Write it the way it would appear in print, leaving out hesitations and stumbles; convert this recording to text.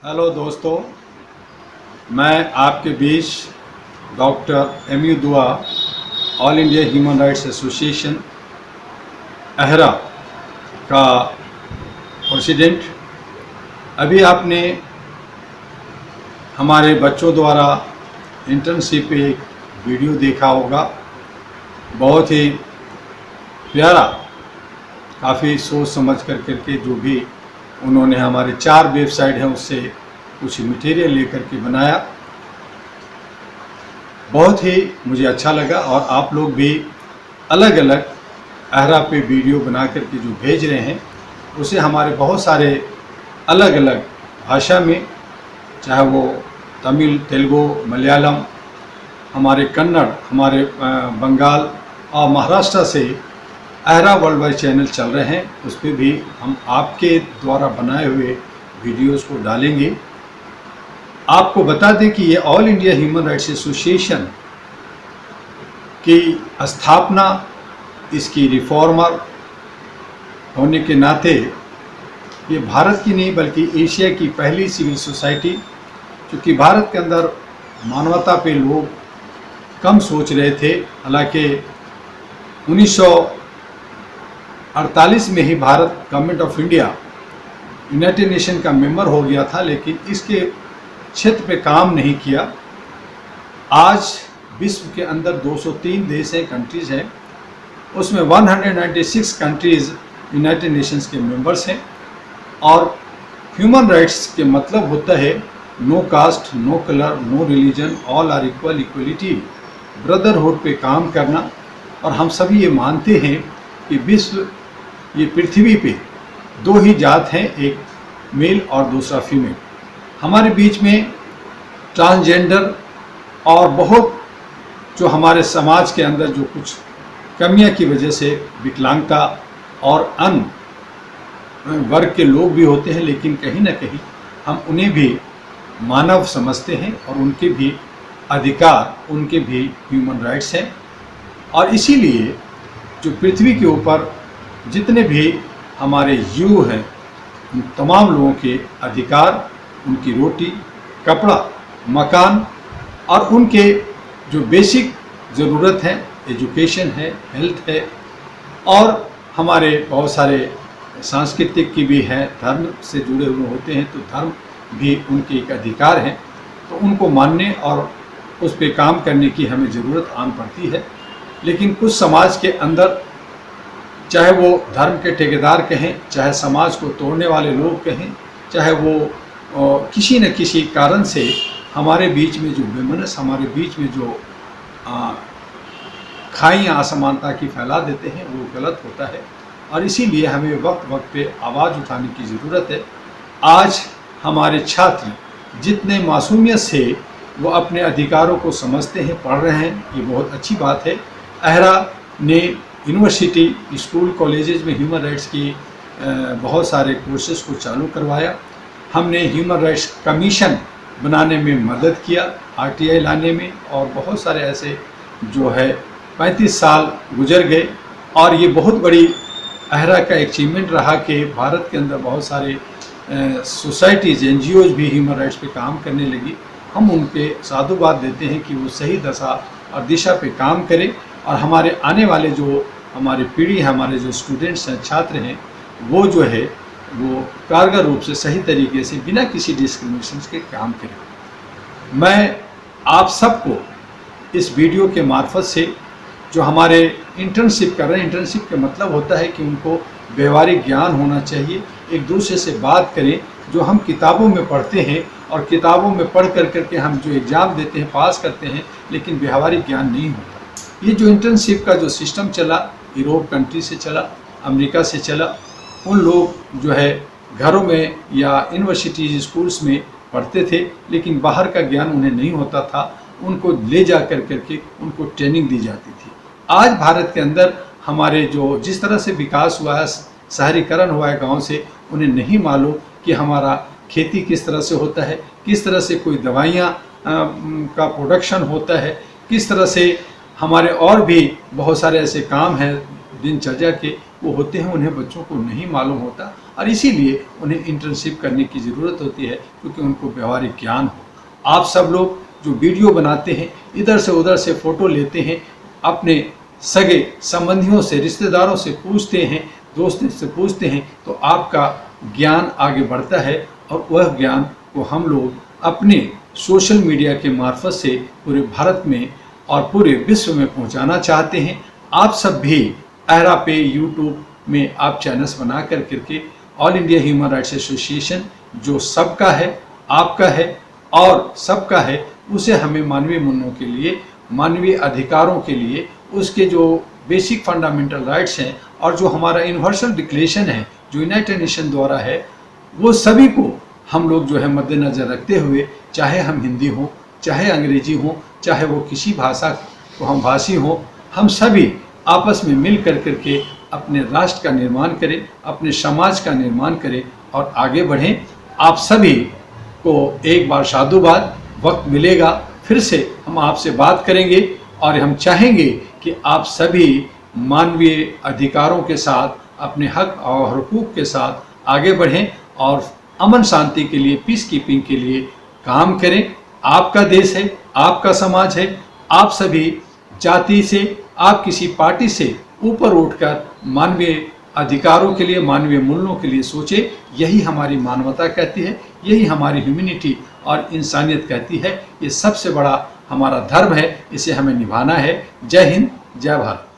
Hello दोस्तों, मैं आपके बीच doctor M U Dua, all India human rights association अहरा का प्रेसिडेंट। अभी आपने हमारे बच्चों द्वारा इंटर्नशिप पे एक वीडियो देखा होगा, बहुत ही प्यारा, काफ़ी सोच समझ करके जो भी उन्होंने हमारे 4 वेबसाइट हैं उससे कुछ मटेरियल लेकर के बनाया। बहुत ही मुझे अच्छा लगा और आप लोग भी अलग अलग अहरा पे वीडियो बना करके जो भेज रहे हैं उसे हमारे बहुत सारे अलग अलग भाषा में, चाहे वो तमिल, तेलुगु, मलयालम, हमारे कन्नड़, हमारे बंगाल और महाराष्ट्र से अहरा वर्ल्ड वाइड चैनल चल रहे हैं, उस पर भी हम आपके द्वारा बनाए हुए वीडियोस को डालेंगे। आपको बता दें कि ये all India human rights association की स्थापना, इसकी रिफॉर्मर होने के नाते ये भारत की नहीं बल्कि एशिया की पहली सिविल सोसाइटी, क्योंकि भारत के अंदर मानवता पे लोग कम सोच रहे थे। हालांकि 1948 में ही Bharat government of India United Nation का मेंबर हो गया था, लेकिन इसके क्षेत्र पे काम नहीं किया। आज विश्व के अंदर 203 देश हैं, कंट्रीज़ हैं, उसमें 196 कंट्रीज़ यूनाइटेड नेशंस के मेंबर्स हैं। और ह्यूमन राइट्स के मतलब होता है no caste, no colour, no religion, all are equal, equality, brotherhood पे काम करना। और हम सभी ये मानते हैं कि विश्व, ये पृथ्वी पे 2 ही जात हैं, एक मेल और दूसरा फीमेल। हमारे बीच में ट्रांसजेंडर और बहुत जो हमारे समाज के अंदर जो कुछ कमियां की वजह से विकलांगता और अन्य वर्ग के लोग भी होते हैं, लेकिन कहीं ना कहीं हम उन्हें भी मानव समझते हैं और उनके भी अधिकार, उनके भी ह्यूमन राइट्स हैं। और इसीलिए जो पृथ्वी के ऊपर जितने भी हमारे जीव हैं, उन तमाम लोगों के अधिकार, उनकी रोटी, कपड़ा, मकान और उनके जो बेसिक ज़रूरत हैं, एजुकेशन है, हेल्थ है, और हमारे बहुत सारे सांस्कृतिक की भी है, धर्म से जुड़े हुए होते हैं, तो धर्म भी उनके एक अधिकार हैं। तो उनको मानने और उस पर काम करने की हमें ज़रूरत आन पड़ती है। लेकिन कुछ समाज के अंदर, चाहे वो धर्म के ठेकेदार कहें, चाहे समाज को तोड़ने वाले लोग कहें, चाहे वो किसी न किसी कारण से हमारे बीच में जो बेमनस, हमारे बीच में जो खाइयाँ असमानता की फैला देते हैं, वो गलत होता है। और इसीलिए हमें वक्त वक्त पे आवाज़ उठाने की ज़रूरत है। आज हमारे छात्र जितने मासूमियत से वो अपने अधिकारों को समझते हैं, पढ़ रहे हैं, ये बहुत अच्छी बात है। अहरा ने यूनिवर्सिटी, स्कूल, कॉलेजेस में ह्यूमन राइट्स की बहुत सारे कोर्सेज़ को चालू करवाया। हमने ह्यूमन राइट्स कमीशन बनाने में मदद किया, आरटीआई लाने में, और बहुत सारे ऐसे जो है 35 साल गुजर गए। और ये बहुत बड़ी अहरा का अचीवमेंट रहा कि भारत के अंदर बहुत सारे सोसाइटीज़, एनजीओज़ भी ह्यूमन राइट्स पे काम करने लगी। हम उनके साधुवाद देते हैं कि वो सही दशा और दिशा पे काम करें, और हमारे आने वाले जो हमारी पीढ़ी है, हमारे जो स्टूडेंट्स हैं, छात्र हैं, वो जो है वो कारगर रूप से, सही तरीके से, बिना किसी डिस्क्रिमिनेशन के काम करें। मैं आप सबको इस वीडियो के मार्फत से, जो हमारे इंटर्नशिप कर रहे हैं, इंटर्नशिप का मतलब होता है कि उनको व्यवहारिक ज्ञान होना चाहिए, एक दूसरे से बात करें। जो हम किताबों में पढ़ते हैं और किताबों में पढ़ करके हम जो एग्ज़ाम देते हैं, पास करते हैं, लेकिन व्यवहारिक ज्ञान नहीं होता। ये जो इंटर्नशिप का जो सिस्टम चला, यूरोप कंट्री से चला, अमेरिका से चला, उन लोग जो है घरों में या यूनिवर्सिटीज, स्कूल्स में पढ़ते थे, लेकिन बाहर का ज्ञान उन्हें नहीं होता था। उनको ले जा करके उनको ट्रेनिंग दी जाती थी। आज भारत के अंदर हमारे जो जिस तरह से विकास हुआ है, शहरीकरण हुआ है गांव से, उन्हें नहीं मालूम कि हमारा खेती किस तरह से होता है, किस तरह से कोई दवाइयाँ का प्रोडक्शन होता है, किस तरह से हमारे और भी बहुत सारे ऐसे काम हैं दिनचर्या के वो होते हैं, उन्हें बच्चों को नहीं मालूम होता। और इसीलिए उन्हें इंटर्नशिप करने की ज़रूरत होती है, क्योंकि उनको व्यवहारिक ज्ञान हो। आप सब लोग जो वीडियो बनाते हैं, इधर से उधर से फ़ोटो लेते हैं, अपने सगे संबंधियों से, रिश्तेदारों से पूछते हैं, दोस्तों से पूछते हैं, तो आपका ज्ञान आगे बढ़ता है और वह ज्ञान को हम लोग अपने सोशल मीडिया के मार्फत से पूरे भारत में और पूरे विश्व में पहुंचाना चाहते हैं। आप सब भी एरा पे यूट्यूब में आप चैनल्स बना करके all India human rights association, जो सबका है, आपका है और सबका है, उसे हमें मानवीय मूल्यों के लिए, मानवीय अधिकारों के लिए, उसके जो बेसिक फंडामेंटल राइट्स हैं और जो हमारा यूनिवर्सल डिक्लेरेशन है जो यूनाइटेड नेशन द्वारा है, वो सभी को हम लोग जो है मद्देनज़र रखते हुए, चाहे हम हिंदी हों, चाहे अंग्रेजी हों, चाहे वो किसी भाषा को हम भाषी हों, हम सभी आपस में मिल करके अपने राष्ट्र का निर्माण करें, अपने समाज का निर्माण करें और आगे बढ़ें। आप सभी को एक बार साधुवाद। वक्त मिलेगा फिर से हम आपसे बात करेंगे और हम चाहेंगे कि आप सभी मानवीय अधिकारों के साथ, अपने हक और हुकूक के साथ आगे बढ़ें और अमन शांति के लिए, पीस कीपिंग के लिए काम करें। आपका देश है, आपका समाज है। आप सभी जाति से, आप किसी पार्टी से ऊपर उठकर मानवीय अधिकारों के लिए, मानवीय मूल्यों के लिए सोचे। यही हमारी मानवता कहती है, यही हमारी ह्यूमैनिटी और इंसानियत कहती है। ये सबसे बड़ा हमारा धर्म है, इसे हमें निभाना है। जय हिंद, जय भारत।